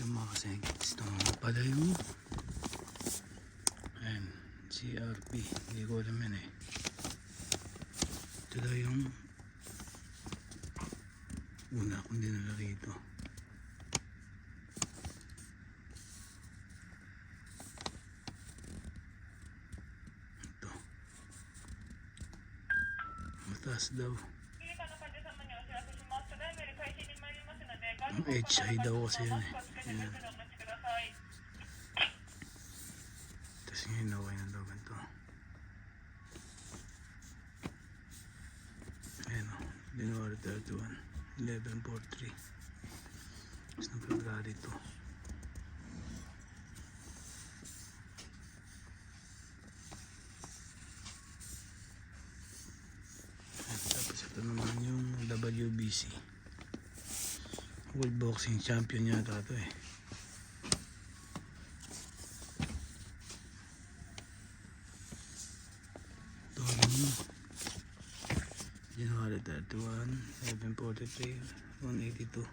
Yung mga kasengkits na mga pala yung ayan, CRP, hindi ko alam yan eh. Ito daw yung una akong dinala rito. Ito mataas daw. Ang HI daw kasi yun eh. Ayan. Tapos ngayon naway na daw ganito. Ayan o, January 31, 11:43. Tapos ng February 2. Tapos ito naman yung WBC. World Boxing Champion yata ito eh. Ito naman January 31, 11:43, 182.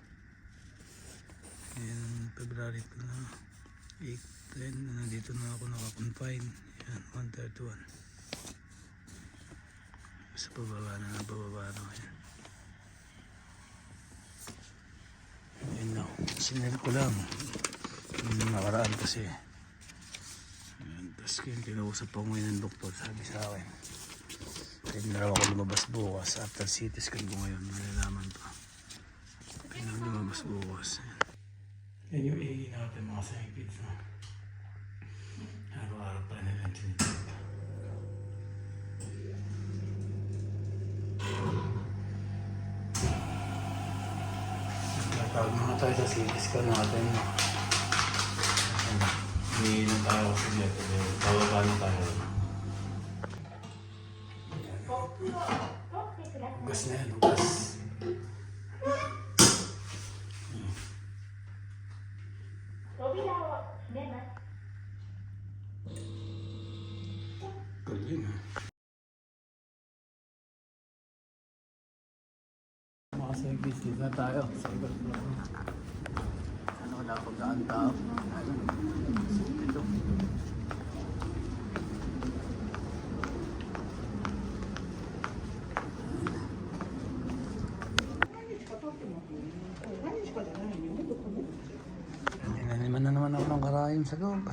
Ngayon February 2 na 8:10. Nandito na ako nakakonfine. Yan, 131. Sa pababa na ngayon. Ayan na, sinare ko lang yung nakaraan kasi. Ayan, tapos kinausap ako ngayon ng doktor, sabi sa akin pwede na raw ako lumabas bukas after CT scan ko ngayon, malalaman pa pwede na lumabas bukas. Yan yung igi natin mga sengkits, no? Araw-araw pa na lang tinitig. Tawag mga tayo sa CT scan natin, no? Hindi na tayo kasi dito. Bababa na tayo. Ugas na yan, ugas. Galing ha. Mga service dito na tayo. Cyber floor na. Ano wala akong daan tao. Ito. Inaniman na naman ako ng karayom sa loob.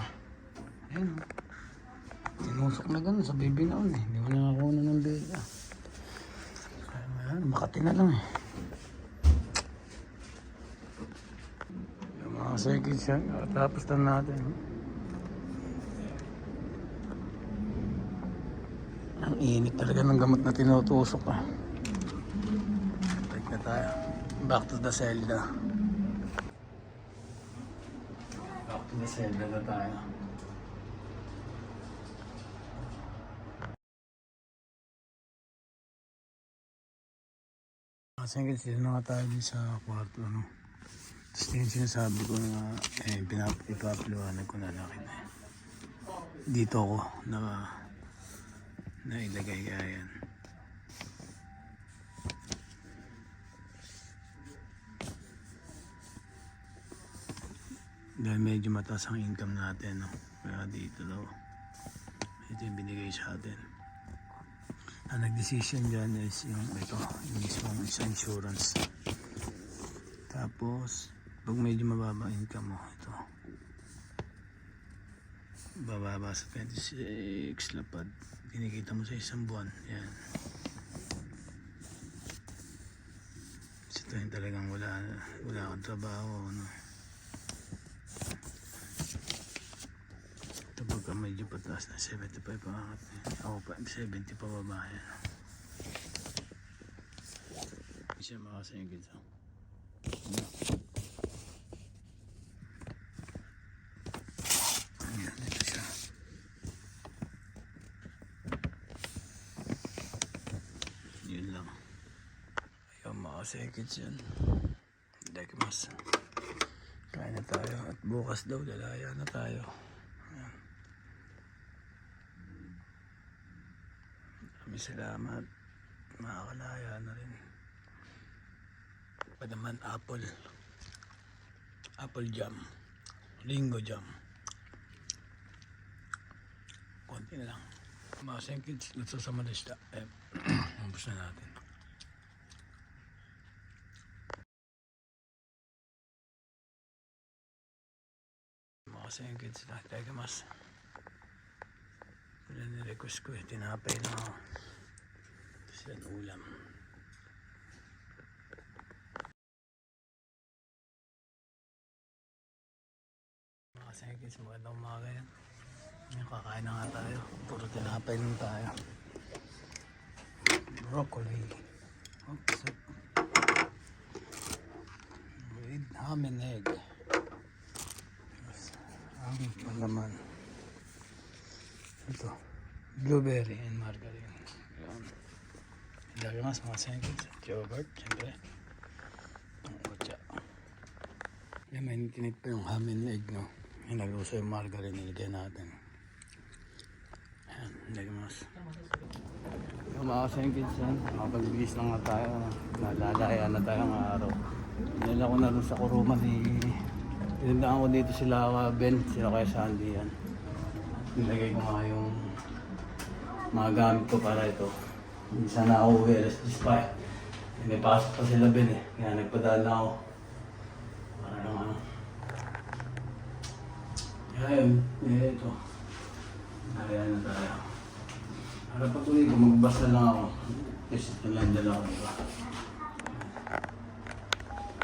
Ayun o. Tinusok na gano'n sa baby noon eh. Hindi mo na nakuha ng baby. Ayan, Makati na lang eh. Yung mga seconds yan. Tapos na natin. Ang init talaga ng gamot na tinutusok ah. Balik na tayo. Back to the Zelda. Back to the Zelda na tayo. Kasi dito na nga tayo din sa kwarto, ano. Tapos yung sinasabi ko na ipapaliwanag ko na lang kita. Dito ako nailagay kaya yan. Dahil medyo mataas ang income natin, no? Kaya dito daw. Ito yung binigay sa atin. Ang nag-decision dyan is yung ito, yung mismong isa insurance. Tapos, pag medyo mababa income mo, ito. Bababa sa 26 lapad. Kinikita mo sa isang buwan. Yan. Ito yung talagang wala kang trabaho, no? Ito pagka medyo pataas na 75 pangakat. Ako pa 70 pababa yan. Siya makasingit sa ayan, ito siya. Yun lang. Ayaw makasingit yan. Dakimas. Kain na tayo. At bukas daw lalaya na tayo. Ayan. Maraming salamat. Makakalaya na rin. Pa naman apple jam. Linggo jam. Konti na lang. Mga sengkids, let's sa Malaysia. Mampus na natin. Mga sengkids, tayo mas. Wala nirequest ko tinapay na ako. Tapos yan ulam. Mga sengkids, magandang umaga yan. Kakain na nga tayo. Puro tinapay lang tayo. Broccoli. Oops. With ham and egg. Ang palaman. Ito. Blueberry and margarine. Ayan. Ilagay mas mga sengkids. Yogurt, siyempre. Ang ocha. Yan, may tinit pa yung ham and egg, no? Inaluso yung margarine, nilagay natin. Ayan, ilagay mas. Yung mga sengkids yan, makapagbigis lang na tayo. Nalalaya na tayo ng araw. Nila ko na rin sa kuruma Tinandaan ko dito sila Ben, sila kaya Sandy yan. Nilagay ko nga yung mga gamit ko para ito. Hindi sana ako uwi, alas 10 pa eh. May pasok pa sila Ben eh, kaya nagpadala ako. Para lang ano. Kaya yun, ito. Kaya na tayo. Para pag uwi ko, magbasa lang ako. Kasi ito lang dala ako, diba?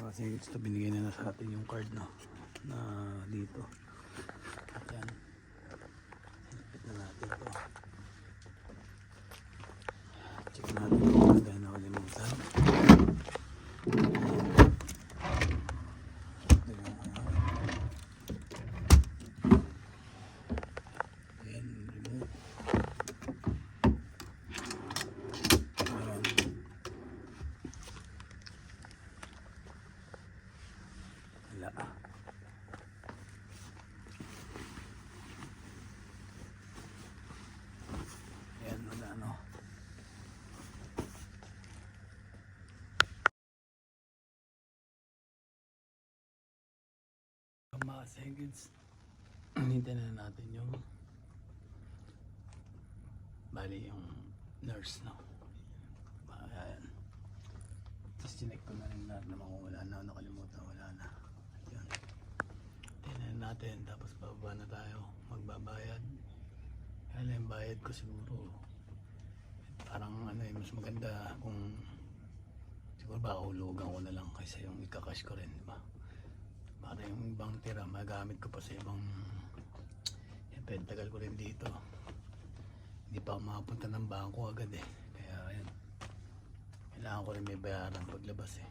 Kasi ito binigay na sa atin yung card na dito. Ayan. Hipit na natin ito. Check natin kung maganda na kalimutan. Ayan, remove. Wala. Ayan, wala no. Mga seconds, hinintay na natin yung bali yung nurse, no? Ayan. Tapos chinek ko na rin lahat na wala na, nakalimutan, wala na. Ayan. Tingnan natin, tapos bababa na tayo, magbabayad. Kaya yung bayad ko siguro parang ano eh, mas maganda kung siguro baka hulugan ko na lang kaysa yung ikakash ko rin, diba? Para yung ibang tira magamit ko pa sa ibang tagal ko rin dito, hindi pa ako makapunta ng bangko agad eh, kaya ayun, kailangan ko rin may bayaran paglabas eh.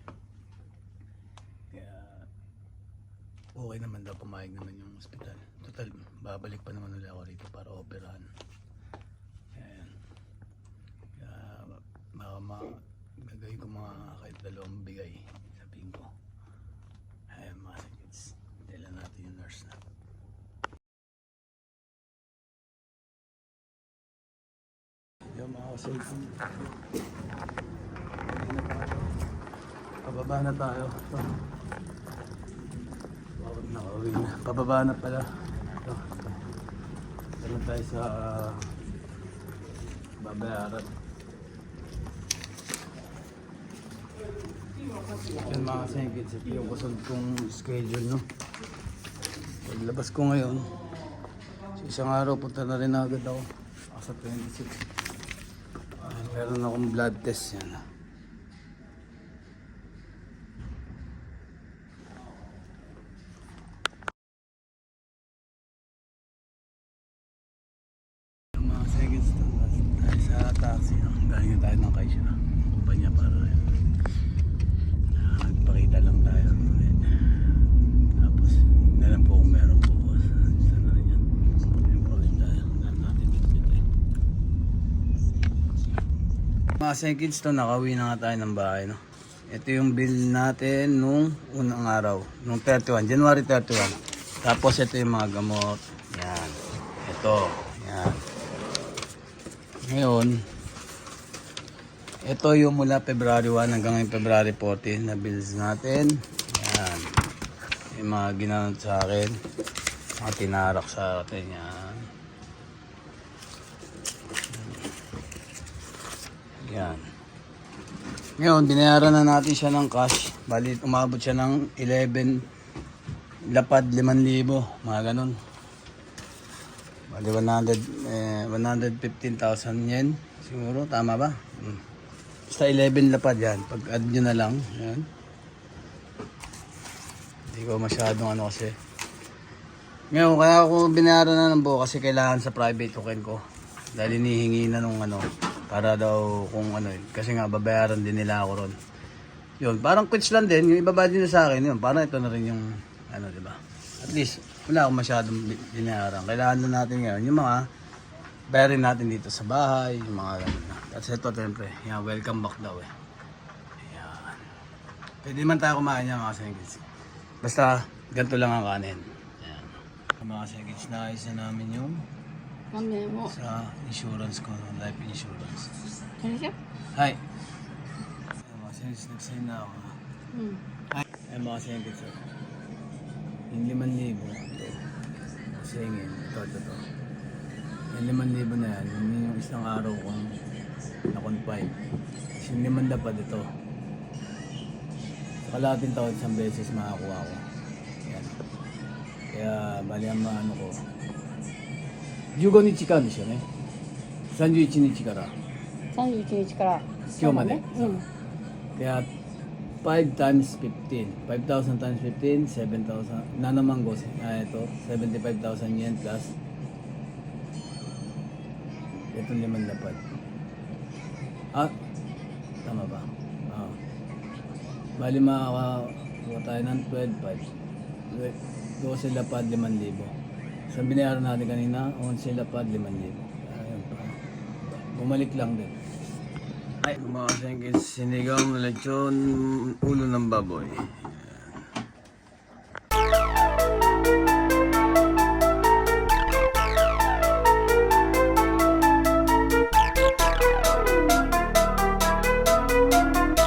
Kaya okay naman daw, pumayag naman yung hospital. Total, babalik pa naman ulit ako rito para operahan. Kaya ayun, kaya gagawin ko mga kahit 2 bigay, sabihin ko. Ayun mga kids, dala natin yung nurse na. Yung mga kids, pababa na tayo. Nakauwi na. Pababa na pala. Ito na tayo sa babayaran. Yan mga sengkids, ito yung kusog kong schedule, no? Paglabas ko ngayon, sa isang araw punta na rin agad ako. Sa 26. Meron akong blood test yan. Mga seconds to tayo sa taxi, no? Galing tayo ng Kaisha kumpanya para nagpakita lang tayo ulit. Tapos na lang po kung meron bukas. Isa na rin yan. Yung problem tayo natin bitbit. Mga seconds to, nakauwi na nga tayo ng bahay, no? Ito yung bill natin nung unang araw, nung 31, January 31. Tapos ito yung mga gamot. Yan. Ito. Yan. Ngayon, ito yung mula February 1 hanggang February 14 na bills natin. Yan. yung mga ginanot sa akin. Mga tinarak sa akin yan. Yan. Ngayon, binayaran na natin siya ng cash. Bali, umabot siya ng 11 lapad 5,000. Mga ganun. Bali, 115,000 yen. Siguro, tama ba? Basta 11 lapad yan. Pag-add nyo na lang. Yan. Hindi ko masyadong ano kasi. Ngayon, kaya ako binayaran na ng buo kasi kailangan sa private token ko. Dahil hinihingi na nung ano, para daw kung ano yun. Kasi nga, babayaran din nila ako ron. Yun, parang quits lang din. Yung ibaba din sa akin yun. Parang ito na rin yung, ano, di ba? At least, wala akong masyadong binayaran. Kailangan na natin ngayon yung mga bayarin natin dito sa bahay, yung mga ganun na. That's ito, siyempre. Yan, welcome back daw eh. Ayan. Pwede man tayo kumain yan mga sengits. Basta, ganito lang ang kanin. Ayan. Mga sengits, naayos na namin yung sa insurance ko, life insurance. Hi. Ayan mga sengits, nag-sign na ako. Ayan mga sengits. Yung 5,000. Singin, ito. Yung 5,000 na yan, yun yung isang araw kong na-confine. Kasi yung 5 dapat ito. Sa kalahating taon, isang beses makakuha ko. Yan. Kaya, bali ang maano ko. 15日間ですよね。31日から。31日から。今日まで。うん。Kaya, 5 times 15. 5,000 times 15, 7,000. Nanamang go. Ito, 75,000 yen plus. Itong 5 dapat. Tama ba? Bali makakakuha tayo ng 12,500. 12 lapad 5,000. So binayaran natin kanina, 11 lapad 5,000. Ayun pa. Bumalik lang din. Ay, mga singkit, sinigang na lechon, ulo ng baboy.